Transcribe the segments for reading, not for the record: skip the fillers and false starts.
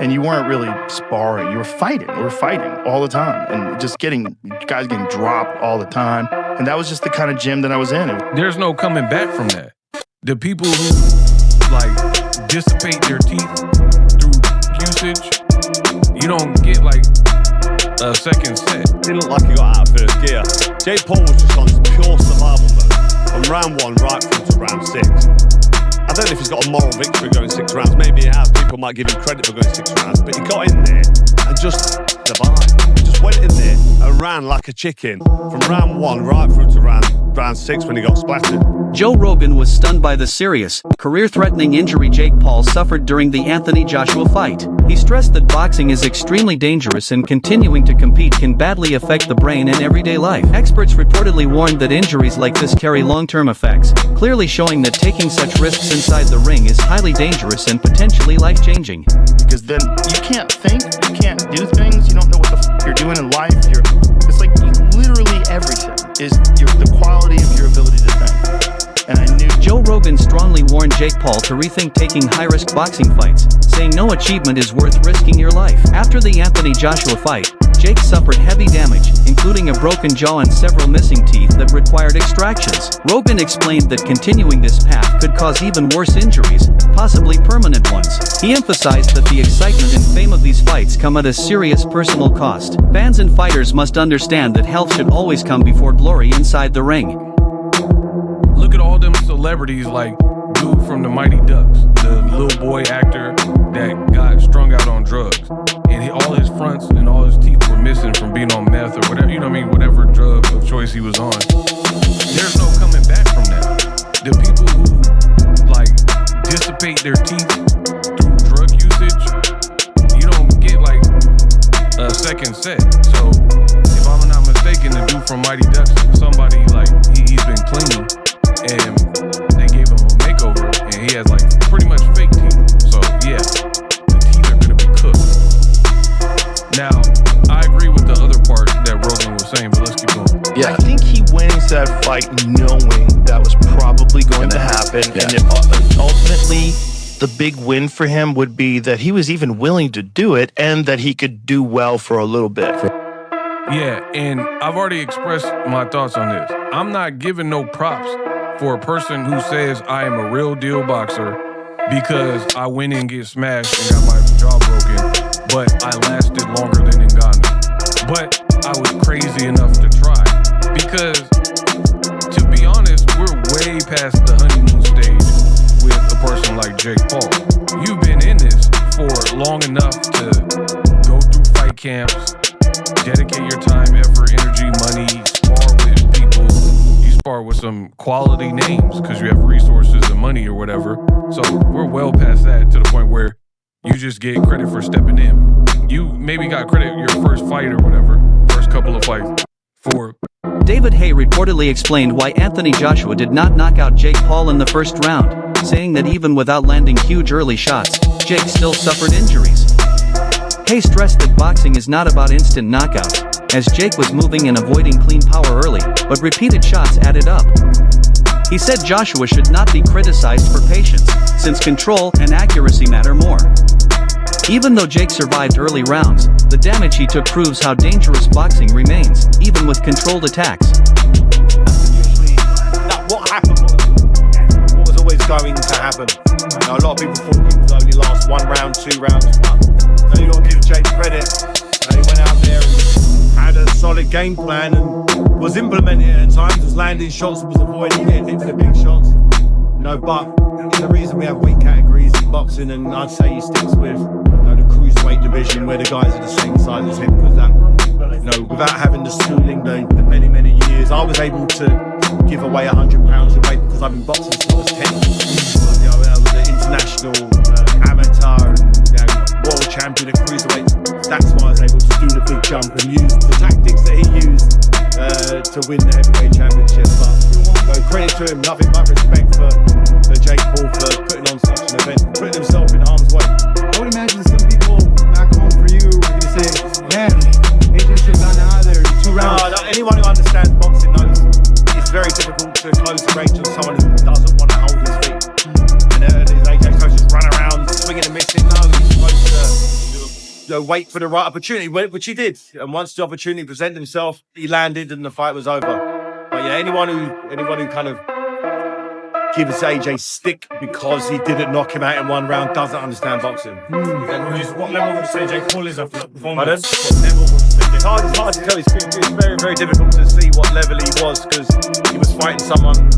and you weren't really sparring. You were fighting. We were fighting all the time, and just guys getting dropped all the time. And that was just the kind of gym that I was in. There's no coming back from that. The people who like dissipate their teeth through usage, you don't get like a second set. Didn't look like he got out of first gear. Jake Paul was just on his pure survival mode from round 1 right through to round 6. I don't know if he's got a moral victory going 6 rounds. Maybe he has. People might give him credit for going 6 rounds, but he got in there and just survived. He just went in there and ran like a chicken from round 1 right through to round 6 when he got splattered. Joe Rogan was stunned by the serious, career-threatening injury Jake Paul suffered during the Anthony Joshua fight. He stressed that boxing is extremely dangerous and continuing to compete can badly affect the brain in everyday life. Experts reportedly warned that injuries like this carry long-term effects, clearly showing that taking such risks inside the ring is highly dangerous and potentially life-changing. Because then you can't think, you can't do things, you don't know what the you're doing in life. It's like literally everything is the quality of your ability to think. And I knew Joe Rogan strongly warned Jake Paul to rethink taking high-risk boxing fights, saying no achievement is worth risking your life. After the Anthony Joshua fight, Jake suffered heavy damage, including a broken jaw and several missing teeth that required extractions. Rogan explained that continuing this path could cause even worse injuries, possibly permanent ones. He emphasized that the excitement and fame of these fights come at a serious personal cost. Fans and fighters must understand that health should always come before glory inside the ring. Look at all them celebrities like dude from the Mighty Ducks, the little boy actor that got strung out on drugs. And all his fronts and all his teeth were missing from being on meth or whatever, whatever drug of choice he was on. There's no coming back from that. The people who like dissipate their teeth through drug usage, you don't get like a second set. So if I'm not mistaken, the dude from Mighty Ducks, somebody like he's been clean and they gave him a makeover and he has like pretty much fake teeth. So yeah, the teeth are gonna be cooked. Now, I agree with the other part that Rogan was saying, but let's keep going. Yeah, I think he went into that fight knowing that was probably going to happen. Yeah. And ultimately, the big win for him would be that he was even willing to do it and that he could do well for a little bit. Yeah, and I've already expressed my thoughts on this. I'm not giving no props for a person who says I am a real deal boxer because I went and get smashed and got my jaw broken, but I lasted longer than Ngannou. But I was crazy enough to try. Because, to be honest, we're way past the honeymoon stage with a person like Jake Paul. You've been in this for long enough to go through fight camps, dedicate your time, effort, energy, money, spar with people. You spar with some quality names because you have resources and money or whatever. So we're well past that to the point where you just get credit for stepping in. You maybe got credit your first fight or whatever, first couple of fights for. David Hay reportedly explained why Anthony Joshua did not knock out Jake Paul in the first round, saying that even without landing huge early shots, Jake still suffered injuries. Hay stressed that boxing is not about instant knockouts, as Jake was moving and avoiding clean power early, but repeated shots added up. He said Joshua should not be criticized for patience, since control and accuracy matter more. Even though Jake survived early rounds, the damage he took proves how dangerous boxing remains, even with controlled attacks. What happened what was always going to happen. A lot of people thought it would only last 1 round, 2 rounds. So you got to give Jake credit. He went out there and had a solid game plan and was implementing it at times, was landing shots, was avoiding getting hit with the big shots. But the reason we have weight categories in boxing, and I'd say he sticks with the cruiserweight division where the guys are the same size as him, because that, without having the schooling, the many years, I was able to give away 100 pounds of weight because I've been boxing since I was 10. I was an international amateur and world champion at cruiserweight. That's why I was able to do the big jump and use the tactics that he used to win the heavyweight championship. But credit to him, nothing but respect for Jake Paul for putting on such an event, putting himself in harm's way. I would imagine some people back home for you are going to say, man, they just should have gone out there 2 rounds. No, anyone who understands boxing knows it's very difficult to close the range on someone who doesn't want to hold his feet. And these AK just run around swinging and missing. No, he's supposed to wait for the right opportunity, which he did. And once the opportunity presented himself, he landed and the fight was over. But yeah, anyone who kind of gives AJ stick because he didn't knock him out in one round doesn't understand boxing. What level would you say Jake Paul is after that performance? It's hard to tell. It's very, very difficult to see what level he was because he was fighting someone in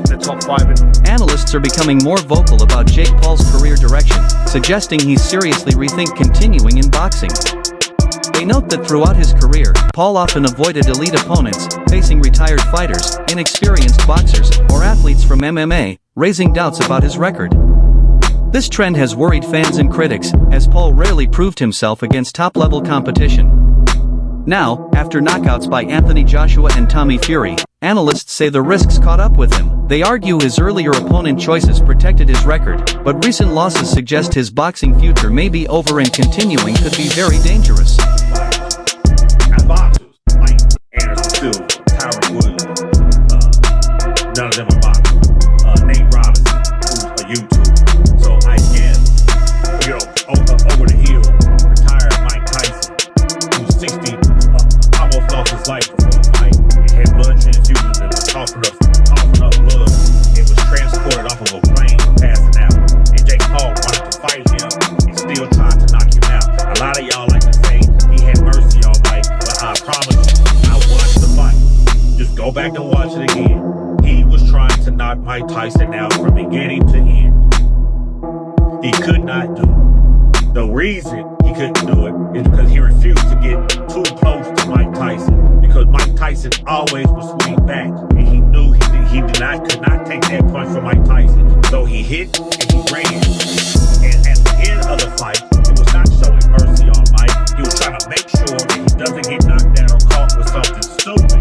the top 5. Analysts are becoming more vocal about Jake Paul's career direction, suggesting he's seriously rethink continuing in boxing. They note that throughout his career, Paul often avoided elite opponents, facing retired fighters, inexperienced boxers, or athletes from MMA, raising doubts about his record. This trend has worried fans and critics, as Paul rarely proved himself against top-level competition. Now, after knockouts by Anthony Joshua and Tommy Fury, analysts say the risks caught up with him. They argue his earlier opponent choices protected his record, but recent losses suggest his boxing future may be over and continuing could be very dangerous. As boxers, like Anderson Silva, Tyron Woodley, none of them are boxers. Nate Robinson, who's a YouTuber. So I guess, over the hill, retired Mike Tyson, who's 60, almost lost his life before a fight. He had blood transfusions and was coughing up blood. It was transported off of a plane, passing out. And Jake Paul wanted to fight him and still tried to knock him out. A lot of y'all like to say he had mercy on Mike, but I promise you, I watched the fight. Just go back and watch it again. He was trying to knock Mike Tyson out from beginning to end. He could not do it. The reason he couldn't do it is because he refused to get too close to Mike Tyson. Because Mike Tyson always would swing back, and he knew he could not take that punch from Mike Tyson. So he hit and he ran. And at the end of the fight, he was not showing mercy on Mike. He was trying to make sure that he doesn't get knocked down or caught with something stupid,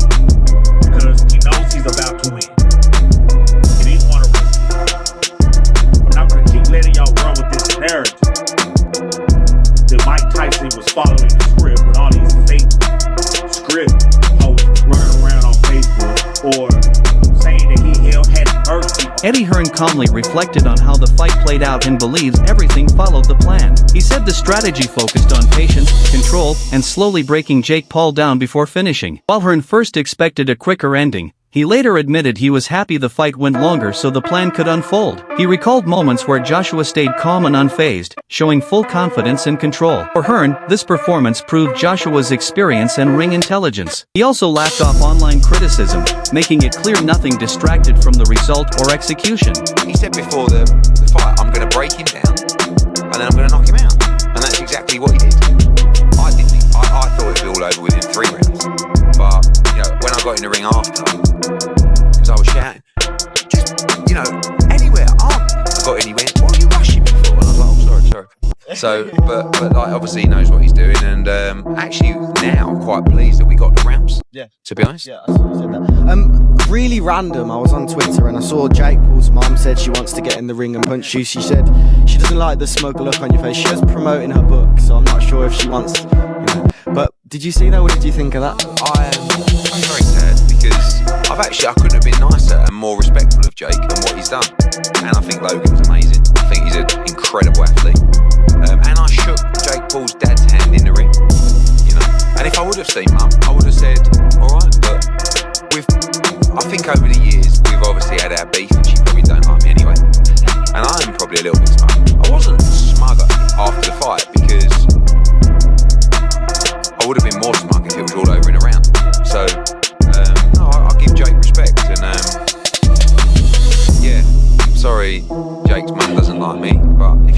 because he knows he's about to win. He didn't want to risk it. I'm not going to keep letting y'all run with this narrative that Mike Tyson was following the script with all these fake script posts running around on Facebook or saying that he had mercy. Eddie Hearn calmly reflected on how the fight played out and believes everything followed the plan. He said the strategy focused on patience, control, and slowly breaking Jake Paul down before finishing. While Hearn first expected a quicker ending, he later admitted he was happy the fight went longer so the plan could unfold. He recalled moments where Joshua stayed calm and unfazed, showing full confidence and control. For Hearn, this performance proved Joshua's experience and ring intelligence. He also laughed off online criticism, making it clear nothing distracted from the result or execution. He said before the fight, I'm going to break him down, and then I'm going to knock him out. And that's exactly what he did. I didn't. I thought it'd be all over within 3 rounds. But, when I got in the ring after, because I was shouting, just, anywhere, I got in, he went, what are you rushing me for? And I was like, sorry. So, but like, obviously he knows what he's doing, and actually now I'm quite pleased that we got the rounds. Yeah. To be honest. Yeah, I saw you said that. Really random, I was on Twitter and I saw Jake Paul's mum said she wants to get in the ring and punch you. She said she doesn't like the smoker look on your face. She was promoting her book, so I'm not sure if she wants, But did you see that? What did you think of that? I'm very sad because I couldn't have been nicer and more respectful of Jake and what he's done. And I think Logan's amazing. I think he's an incredible athlete. And I shook Jake Paul's dad's hand in the ring. And if I would have seen Mum, I would have said, all right. But I think over the years we've obviously had our beef, and she probably don't like me anyway. And I'm probably a little bit smug. I wasn't smug after the fight because I would have been more smug if it was all over in a round. So, I'll give Jake respect. And, sorry, Jake's mum doesn't like me, but